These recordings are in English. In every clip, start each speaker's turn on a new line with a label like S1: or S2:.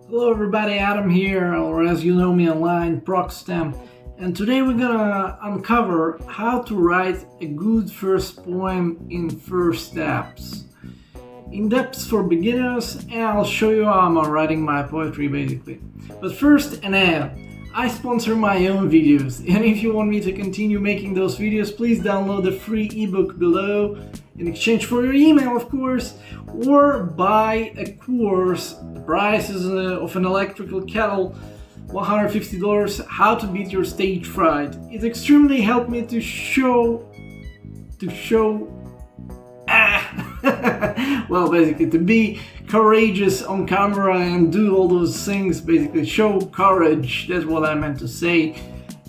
S1: Hello everybody, Adam here, or as you know me online, Prockstem. And today we're gonna uncover how to write a good first poem in first steps. In depth for beginners, and I'll show you how I'm writing my poetry basically. But first, an ad. I sponsor my own videos, and if you want me to continue making those videos, please download the free ebook below in exchange for your email, of course, or buy a course. The price is of an electrical kettle, $150. How to beat your stage fright. It extremely helped me to show well, basically to be courageous on camera and do all those things, basically show courage. That's what I meant to say.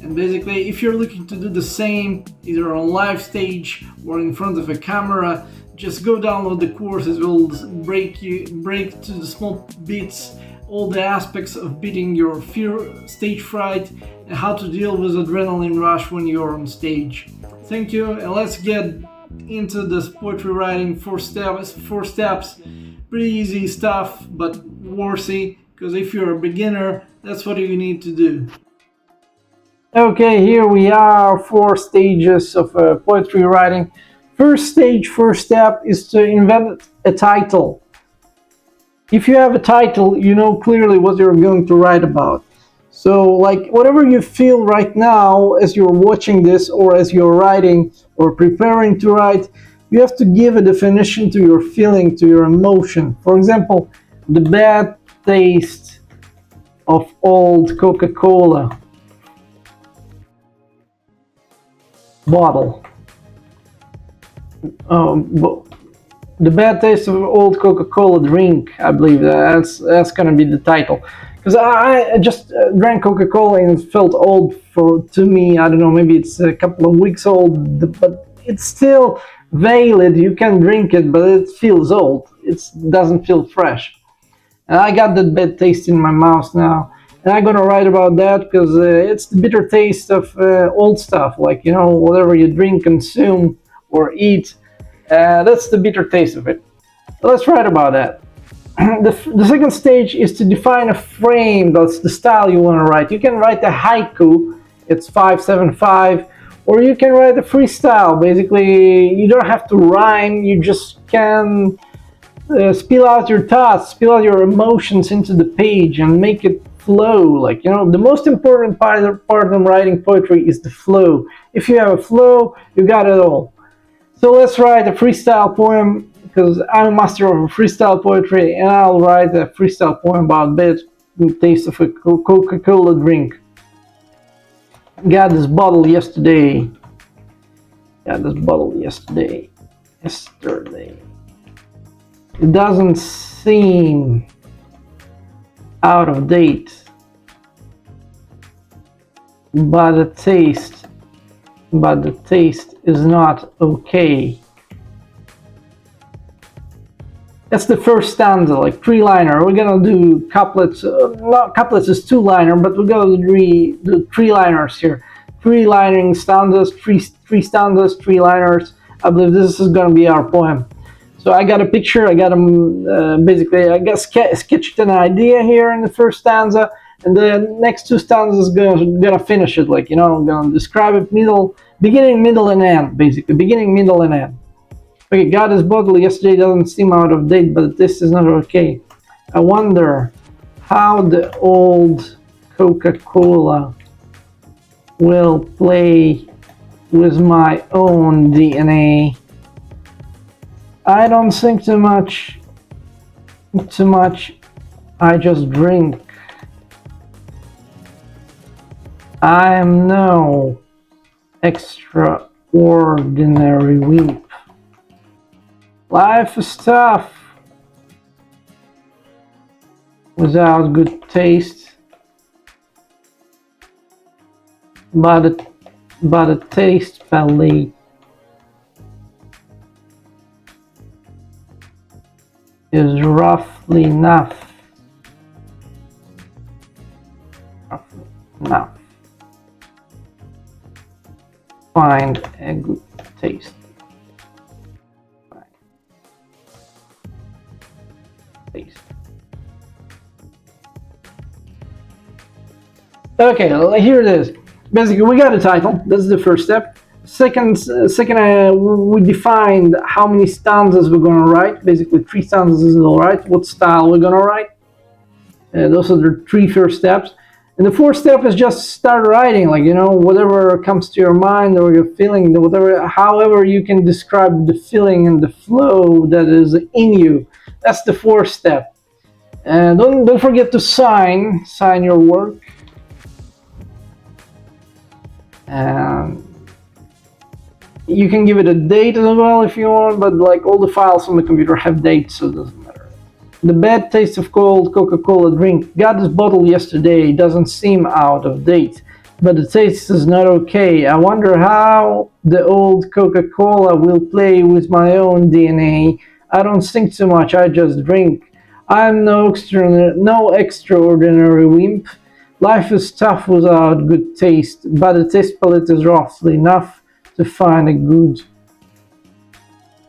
S1: And basically, if you're looking to do the same either on live stage or in front of a camera, just go download the course. It will break to the small bits all the aspects of beating your fear, stage fright, and how to deal with adrenaline rush when you're on stage. Thank you, and let's get into this poetry writing. Four steps, pretty easy stuff, but worthy, because if you're a beginner, that's what you need to do. Okay, here we are, 4 stages of poetry writing. First stage, first step is to invent a title. If you have a title, you know clearly what you're going to write about. So, like, whatever you feel right now as you're watching this, or as you're writing, or preparing to write, you have to give a definition to your feeling, to your emotion. For example, the bad taste of old Coca-Cola bottle. The bad taste of old Coca-Cola drink, I believe that's gonna be the title. Because I just drank Coca-Cola and it felt old to me. I don't know, maybe it's a couple of weeks old, but it's still valid. You can drink it, but it feels old. It doesn't feel fresh. And I got that bad taste in my mouth now. And I'm gonna write about that because it's the bitter taste of old stuff, like, you know, whatever you drink, consume, or eat. That's the bitter taste of it. So let's write about that. The second stage is to define a frame. That's the style you want to write. You can write a haiku, it's 575, or you can write a freestyle. Basically, you don't have to rhyme, you just can spill out your thoughts, spill out your emotions into the page and make it flow. Like, you know, the most important part of writing poetry is the flow. If you have a flow, you got it all. So let's write a freestyle poem, because I'm a master of freestyle poetry, and I'll write a freestyle poem about bad taste of a Coca-Cola drink. Got this bottle yesterday. Yesterday. It doesn't seem out of date, but the taste is not okay. That's the first stanza, like three-liner. We're gonna do couplets. Not couplets is two-liner, but we're gonna do three-liners here. Three-lining stanzas, three stanzas, three-liners. I believe this is gonna be our poem. So I got a picture. I got basically. I got sketched an idea here in the first stanza, and the next two stanzas gonna finish it. Like, you know, I'm gonna describe it beginning, middle, and end. Basically, beginning, middle, and end. Okay, got this bottle yesterday, doesn't seem out of date, but this is not okay. I wonder how the old Coca-Cola will play with my own DNA. I don't think too much, I just drink. I am no extraordinary weep. Life is tough without good taste, but a taste palate is roughly enough. Find a good taste. Taste. Okay, here it is. Basically, we got a title. That's the first step. We defined how many stanzas we're gonna write. Basically, 3 stanzas is all right. What style we're gonna write. Those are the 3 first steps. And the fourth step is just start writing, like, whatever comes to your mind or your feeling, whatever, however you can describe the feeling and the flow that is in you. That's the fourth step. And don't forget to sign your work. And you can give it a date as well if you want, but like all the files on the computer have dates, so it doesn't matter. The bad taste of cold Coca-Cola drink. Got this bottle yesterday, doesn't seem out of date, but the taste is not okay. I wonder how the old Coca-Cola will play with my own DNA. I don't think too much, I just drink. I'm no extraordinary wimp. Life is tough without good taste, but the taste palette is roughly enough to find a good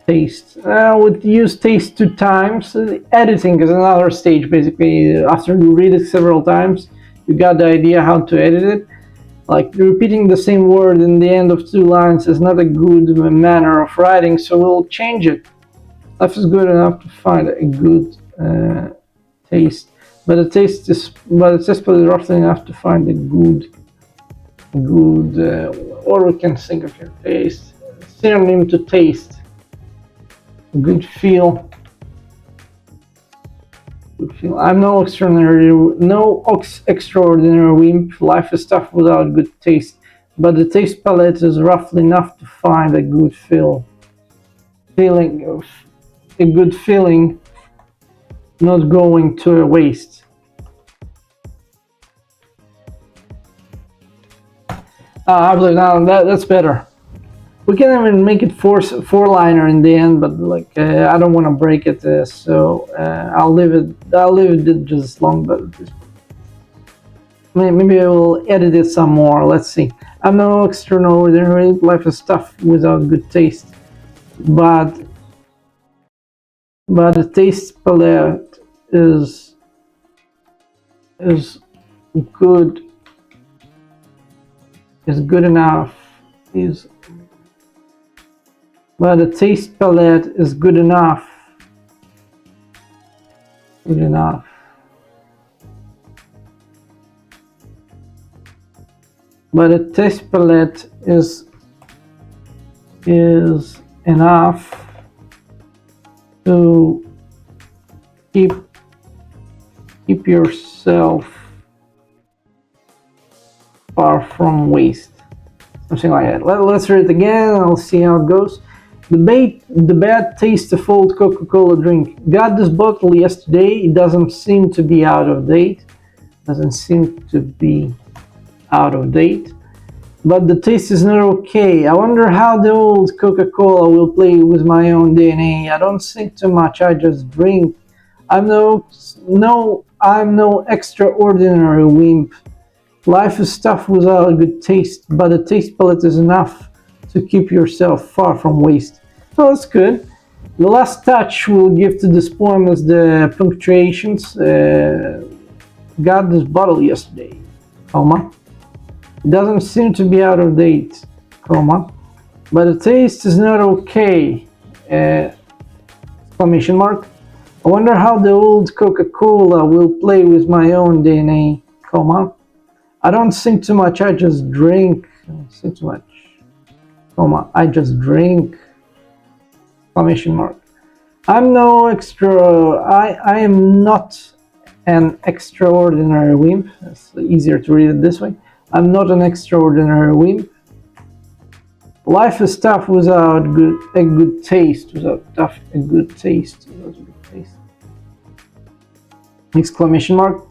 S1: taste. Would use taste 2 times. Editing is another stage, basically. After you read it several times, you got the idea how to edit it. Like repeating the same word in the end of 2 lines is not a good manner of writing, so we'll change it. Life is good enough to find a good taste, but the taste is roughly enough to find a good. Or we can think of your taste. Synonym to taste. Good feel. I'm no extraordinary wimp. Life is tough without good taste, but the taste palette is roughly enough to find a good feeling, not going to a waste. I believe now that's better. We can even make it four-liner in the end, but like I don't want to break it, so I'll leave it just long. But maybe I will edit it some more. Let's see. I'm no extraordinary. Life is tough without good taste, but the taste palette is good. Is good enough. But the taste palette is good enough. Good enough. But the taste palette is enough to keep yourself far from waste. Something like that. Let's read it again. I'll see how it goes. The bad taste of old Coca-Cola drink. Got this bottle yesterday. It doesn't seem to be out of date. But the taste is not okay. I wonder how the old Coca-Cola will play with my own DNA. I don't think too much. I just drink. I'm no extraordinary wimp. Life is tough without a good taste, but the taste palette is enough to keep yourself far from waste. So that's good. The last touch we'll give to this poem is the punctuations. Got this bottle yesterday, comma. It doesn't seem to be out of date, comma. But the taste is not okay, exclamation mark. I wonder how the old Coca-Cola will play with my own DNA, comma. I don't think too much, I just drink. I don't think too much, comma. I just drink, exclamation mark. I am not an extraordinary wimp. It's easier to read it this way. I'm not an extraordinary wimp. Life is tough without a good taste. Exclamation mark.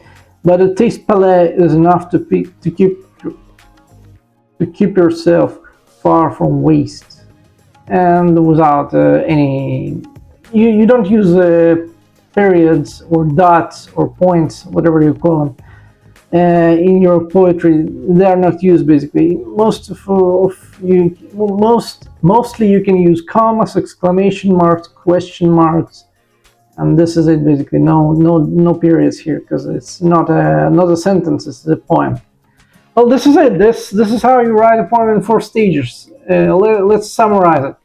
S1: But the taste palette is enough to keep yourself far from waste, and without any. You don't use periods or dots or points, whatever you call them, in your poetry. They are not used basically. Mostly you can use commas, exclamation marks, question marks. And this is it basically. No periods here because it's not a sentence. It's a poem. Well, this is it. This is how you write a poem in 4 stages. Let's summarize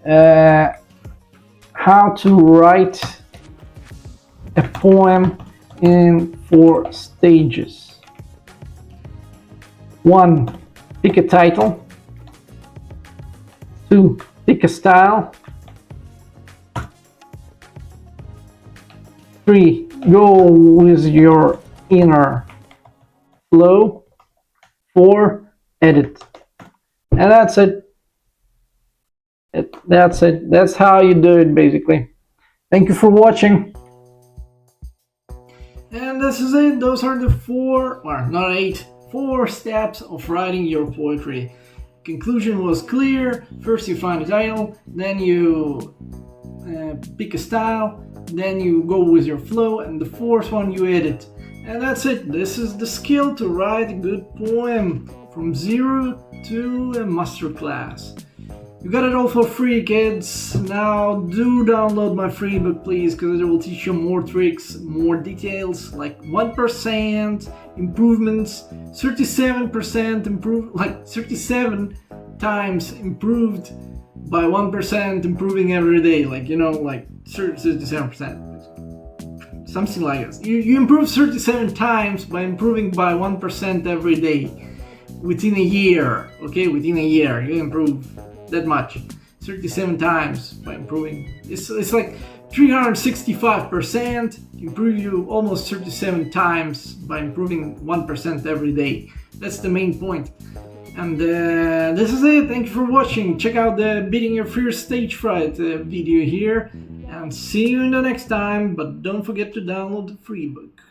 S1: it. How to write a poem in 4 stages. 1. Pick a title. 2. Pick a style. 3. Go with your inner flow. 4. Edit. And that's it. That's it. That's how you do it, basically. Thank you for watching. And this is it. Those are the 4, or not 8, 4 steps of writing your poetry. Conclusion was clear. First you find a title, then you pick a style, then you go with your flow, and the 4th one you edit. And that's it. This is the skill to write a good poem from zero to a masterclass. You got it all for free, kids. Now do download my free book, please, because it will teach you more tricks, more details, like 1% improvements, 37% improved, like 37 times improved by 1%, improving every day, like, you know, like 37%. Something like this. You improve 37 times by improving by 1% every day within a year. Okay, within a year you improve that much, 37 times by improving. It's like 365% improve you almost 37 times by improving 1% every day. That's the main point. And this is it. Thank you for watching. Check out the beating your fear stage fright video here, and see you in the next time. But don't forget to download the free book.